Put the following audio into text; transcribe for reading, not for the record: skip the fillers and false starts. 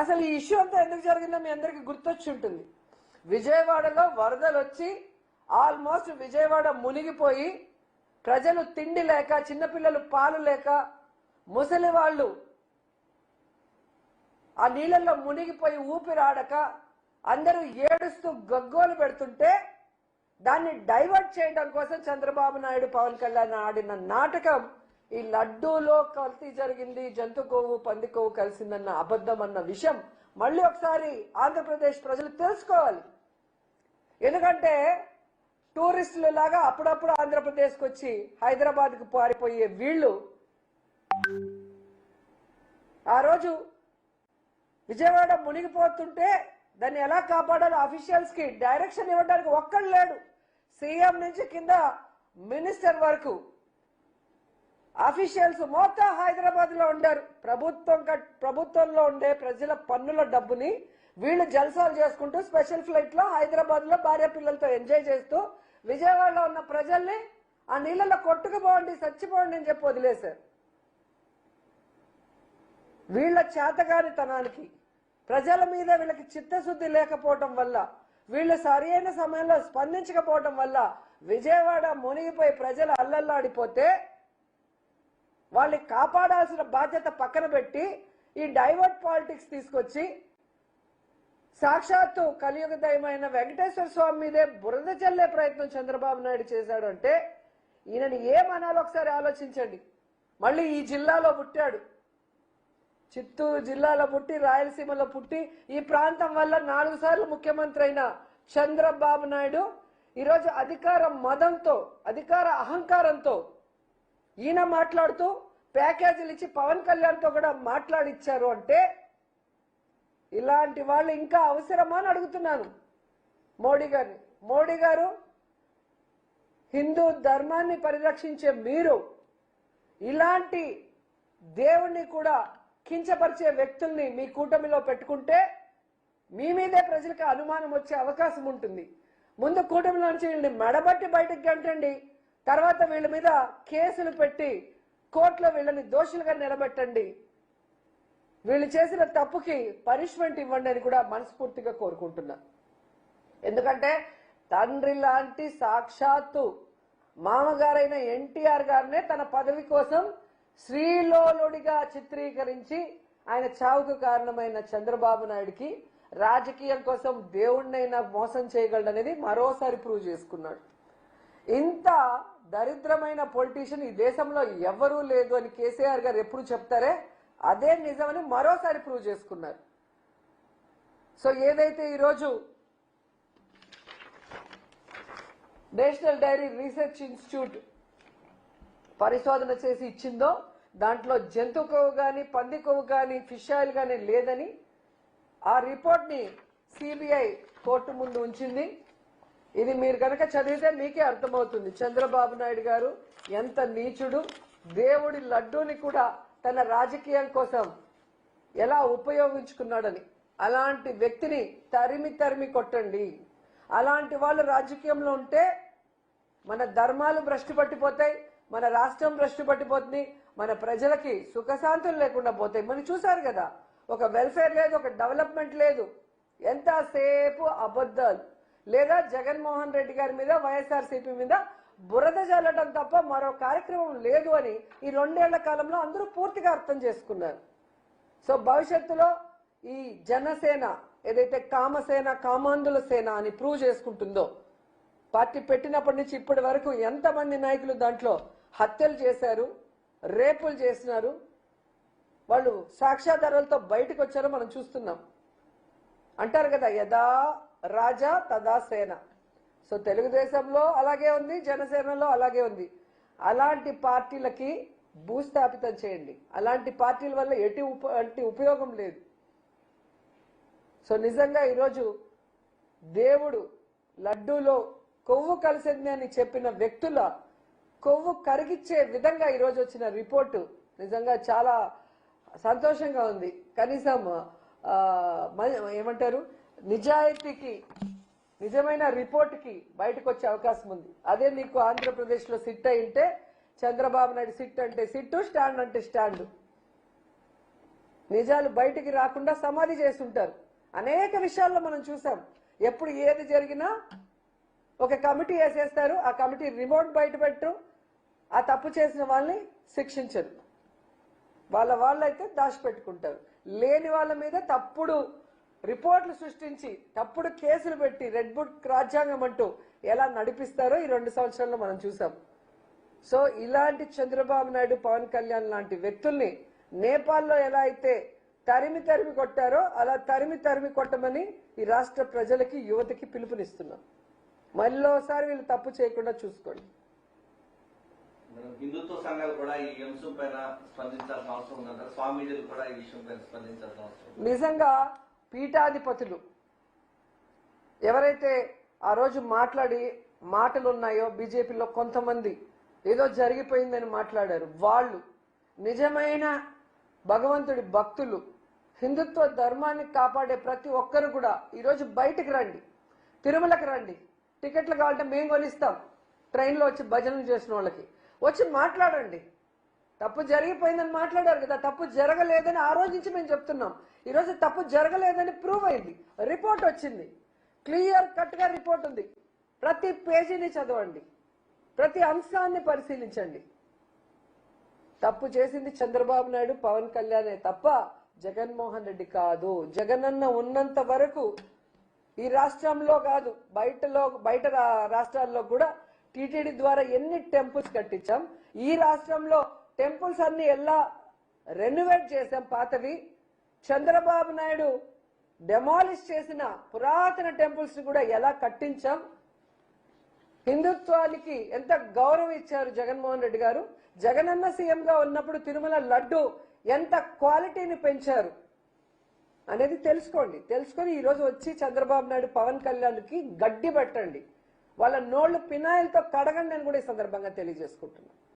అసలు ఈ ఇష్యూ అంతా ఎందుకు జరిగిందో మీ అందరికీ గుర్తొచ్చి ఉంటుంది. విజయవాడలో వరదలు వచ్చి ఆల్మోస్ట్ విజయవాడ మునిగిపోయి ప్రజలు తిండి లేక, చిన్నపిల్లలు పాలు లేక, ముసలి వాళ్ళు ఆ నీళ్ళల్లో మునిగిపోయి ఊపిరాడక అందరూ ఏడుస్తూ గగ్గోలు పెడుతుంటే దాన్ని డైవర్ట్ చేయడం కోసం చంద్రబాబు నాయుడు, పవన్ కళ్యాణ్ ఆడిన నాటకం ఈ లడ్డూలో కల్తీ జరిగింది, జంతు కొవ్వు పంది కొవ్వు కలిసిందన్న అబద్ధం అన్న విషయం మళ్ళీ ఒకసారి ఆంధ్రప్రదేశ్ ప్రజలు తెలుసుకోవాలి. ఎందుకంటే టూరిస్టులు లాగా అప్పుడప్పుడు ఆంధ్రప్రదేశ్కి వచ్చి హైదరాబాద్కు పారిపోయే వీళ్ళు ఆ రోజు విజయవాడ మునిగిపోతుంటే దాన్ని ఎలా కాపాడాలో అఫీషియల్స్ కి డైరెక్షన్ ఇవ్వడానికి ఒక్కడు లేడు. సీఎం నుంచి కింద మినిస్టర్ వరకు అఫీషియల్స్ మొత్తం హైదరాబాద్ లో ఉండారు. ప్రభుత్వంలో ఉండే ప్రజల పన్నుల డబ్బుని వీళ్ళు జల్సాలు చేసుకుంటూ స్పెషల్ ఫ్లైట్ లో హైదరాబాద్ లో భార్య పిల్లలతో ఎంజాయ్ చేస్తూ విజయవాడలో ఉన్న ప్రజల్ని ఆ నీళ్ళలో కొట్టుకుపోండి, చచ్చిపోండి అని చెప్పి వదిలేశారు. వీళ్ళ చేతగానితనానికి, ప్రజల మీద వీళ్ళకి చిత్తశుద్ధి లేకపోవటం వల్ల, వీళ్ళు సరైన సమయంలో స్పందించకపోవటం వల్ల విజయవాడ మునిగిపోయి ప్రజలు అల్లల్లాడిపోతే వాళ్ళని కాపాడాల్సిన బాధ్యత పక్కన పెట్టి ఈ డైవర్ట్ పాలిటిక్స్ తీసుకొచ్చి సాక్షాత్తు కలియుగ దైవమైన వెంకటేశ్వర స్వామి మీదే బురద చల్లే ప్రయత్నం చంద్రబాబు నాయుడు చేశాడు అంటే ఈయనని ఏమనాలో ఒకసారి ఆలోచించండి. మళ్ళీ ఈ జిల్లాలో పుట్టాడు, చిత్తూరు జిల్లాలో పుట్టి రాయలసీమలో పుట్టి ఈ ప్రాంతం వల్ల 4 సార్లు ముఖ్యమంత్రి అయిన చంద్రబాబు నాయుడు ఈరోజు అధికార మదంతో, అధికార అహంకారంతో ఈయన మాట్లాడుతూ ప్యాకేజీలు ఇచ్చి పవన్ కళ్యాణ్తో కూడా మాట్లాడిచ్చారు అంటే ఇలాంటి వాళ్ళు ఇంకా అవసరమా అని అడుగుతున్నాను మోడీ గారిని. మోడీ గారు, హిందూ ధర్మాన్ని పరిరక్షించే మీరు ఇలాంటి దేవుణ్ణి కూడా కించపరిచే వ్యక్తుల్ని మీ కూటమిలో పెట్టుకుంటే మీ మీదే ప్రజలకు అనుమానం వచ్చే అవకాశం ఉంటుంది. ముందు కూటమిలో నుంచి వీళ్ళని మెడబట్టి బయటకు గంటండి, తర్వాత వీళ్ళ మీద కేసులు పెట్టి కోర్టులో వీళ్ళని దోషులుగా నిలబెట్టండి, వీళ్ళు చేసిన తప్పుకి పనిష్మెంట్ ఇవ్వండి అని కూడా మనస్ఫూర్తిగా కోరుకుంటున్నా. ఎందుకంటే తండ్రి లాంటి సాక్షాత్తు మామగారైన ఎన్టీఆర్ గారినే తన పదవి కోసం శ్రీలోలుడిగా చిత్రీకరించి ఆయన చావుకు కారణమైన చంద్రబాబు నాయుడికి రాజకీయం కోసం దేవుణ్ణైనా మోసం చేయగలడనేది మరోసారి ప్రూవ్ చేసుకున్నాడు. ఇంత దరిద్రమైన పొలిటీషియన్ ఈ దేశంలో ఎవరూ లేదు అని కేసీఆర్ గారు ఎప్పుడు చెప్తారే అదే నిజమని మరోసారి ప్రూవ్ చేసుకున్నారు. సో ఏదైతే ఈరోజు నేషనల్ డైరీ రీసెర్చ్ ఇన్స్టిట్యూట్ పరిశోధన చేసి ఇచ్చిందో దాంట్లో జంతు కొవ్వు కానీ, పంది కొవ్వు కానీ, ఫిష్ ఆయిల్ కానీ లేదని ఆ రిపోర్ట్ని సిబిఐ కోర్టు ముందు ఉంచింది. ఇది మీరు కనుక చదివితే మీకే అర్థమవుతుంది చంద్రబాబు నాయుడు గారు ఎంత నీచుడు, దేవుడి లడ్డూని కూడా తన రాజకీయం కోసం ఎలా ఉపయోగించుకున్నాడని. అలాంటి వ్యక్తిని తరిమి తరిమి కొట్టండి. అలాంటి వాళ్ళు రాజకీయంలో ఉంటే మన ధర్మాలు భ్రష్టు పట్టిపోతాయి, మన రాష్ట్రం భ్రష్టు పట్టిపోతుంది, మన ప్రజలకి సుఖశాంతులు లేకుండా పోతాయి. మనం చూసారు కదా, ఒక వెల్ఫేర్ లేదు, ఒక డెవలప్మెంట్ లేదు, ఎంతసేపు అబద్ధాలు. లేదా జగన్మోహన్ రెడ్డి గారి మీద, వైఎస్ఆర్సీపీ మీద బురద జల్లడం తప్ప మరో కార్యక్రమం లేదు అని ఈ 2 ఏళ్ల కాలంలో అందరూ పూర్తిగా అర్థం చేసుకున్నారు. సో భవిష్యత్తులో ఈ జనసేన ఏదైతే కామసేన, కామాంధుల సేన అని ప్రూవ్ చేసుకుంటుందో, పార్టీ పెట్టినప్పటి నుంచి ఇప్పటి వరకు ఎంతమంది నాయకులు దాంట్లో హత్యలు చేశారు, రేపులు చేసినారు, వాళ్ళు సాక్ష్యాధారాలతో బయటకు వచ్చారో మనం చూస్తున్నాం. అంటారు కదా, యదా రాజా తదా సేన. సో తెలుగుదేశంలో అలాగే ఉంది, జనసేనలో అలాగే ఉంది. అలాంటి పార్టీలకి భూస్థాపితం చేయండి. అలాంటి పార్టీల వల్ల ఎట్టి ఉపయోగం లేదు. సో నిజంగా ఈరోజు దేవుడు లడ్డూలో కొవ్వు కలిసింది అని చెప్పిన వ్యక్తుల కొవ్వు కరిగిచ్చే విధంగా ఈరోజు వచ్చిన రిపోర్టు నిజంగా చాలా సంతోషంగా ఉంది. కనీసం ఏమంటారు, నిజాయితీకి, నిజమైన రిపోర్ట్కి బయటకు వచ్చే అవకాశం ఉంది. అదే నీకు ఆంధ్రప్రదేశ్లో సిట్ అయింటే, చంద్రబాబు నాయుడు సిట్ అంటే సిట్టు, స్టాండ్ అంటే స్టాండ్. నిజాలు బయటికి రాకుండా సమాధి చేస్తుంటారు. అనేక విషయాల్లో మనం చూసాం. ఎప్పుడు ఏది జరిగినా ఒక కమిటీ వేసేస్తారు, ఆ కమిటీ రిమోట్ బయట పెట్టరు, ఆ తప్పు చేసిన వాళ్ళని శిక్షించరు, వాళ్ళైతే దాచిపెట్టుకుంటారు. లేని వాళ్ళ మీద తప్పుడు రిపోర్ట్లు సృష్టించి తప్పుడు కేసులు పెట్టి రెడ్ బుక్ రాజ్యాంగం అంటూ ఎలా నడిపిస్తారో ఈ 2 సంవత్సరాల్లో మనం చూసాం. సో ఇలాంటి చంద్రబాబు నాయుడు, పవన్ కళ్యాణ్ లాంటి వ్యక్తుల్ని నేపాల్లో ఎలా అయితే తరిమి కొట్టారో అలా తరిమి కొట్టమని ఈ రాష్ట్ర ప్రజలకి, యువతకి పిలుపునిస్తున్నాం. మళ్ళీసారి వీళ్ళు తప్పు చేయకుండా చూసుకోండి. హిందుత్వ సంఘాలు కూడా ఈ అంశం పైన స్పందించాల్సిన అవసరం ఉందంటారు. స్వామీజీలు కూడా ఈ విషయం పైన స్పందించాల్సిన అవసరం. నిజంగా పీఠాధిపతులు ఎవరైతే ఆ రోజు మాట్లాడి మాటలు ఉన్నాయో, బీజేపీలో కొంతమంది ఏదో జరిగిపోయిందని మాట్లాడారు, వాళ్ళు నిజమైన భగవంతుడి భక్తులు, హిందుత్వ ధర్మాన్ని కాపాడే ప్రతి ఒక్కరు కూడా ఈరోజు బయటకు రండి, తిరుమలకు రండి. టికెట్లు కావాలంటే మేము కొనిస్తాం. ట్రైన్లో వచ్చి భజనలు చేసిన వాళ్ళకి వచ్చి మాట్లాడండి. తప్పు జరిగిపోయిందని మాట్లాడారు కదా, తప్పు జరగలేదని ఆ రోజు నుంచి మేము చెప్తున్నాం. ఈరోజు తప్పు జరగలేదని ప్రూవ్ అయింది, రిపోర్ట్ వచ్చింది, క్లియర్ కట్గా రిపోర్ట్ ఉంది. ప్రతి పేజీని చదవండి, ప్రతి అంశాన్ని పరిశీలించండి. తప్పు చేసింది చంద్రబాబు నాయుడు, పవన్ కళ్యాణే తప్ప జగన్మోహన్ రెడ్డి కాదు. జగనన్న ఉన్నంత వరకు ఈ రాష్ట్రంలో కాదు, బయట రాష్ట్రాల్లో కూడా టీటీడీ ద్వారా ఎన్ని టెంపుల్స్ కట్టించాం. ఈ రాష్ట్రంలో టెంపుల్స్ అన్ని ఎలా రెనోవేట్ చేశాం. పాతవి చంద్రబాబు నాయుడు డెమాలిష్ చేసిన పురాతన టెంపుల్స్ కూడా ఎలా కట్టించాం. హిందుత్వానికి ఎంత గౌరవం ఇచ్చారు జగన్మోహన్ రెడ్డి గారు. జగనన్న సీఎంగా ఉన్నప్పుడు తిరుమల లడ్డు ఎంత క్వాలిటీని పెంచారు అనేది తెలుసుకొని ఈరోజు వచ్చి చంద్రబాబు నాయుడు, పవన్ కళ్యాణ్కి గడ్డి పెట్టండి, వాళ్ళ నోళ్లు పినాయిల్తో కడగండి అని కూడా ఈ సందర్భంగా తెలియజేసుకుంటున్నాను.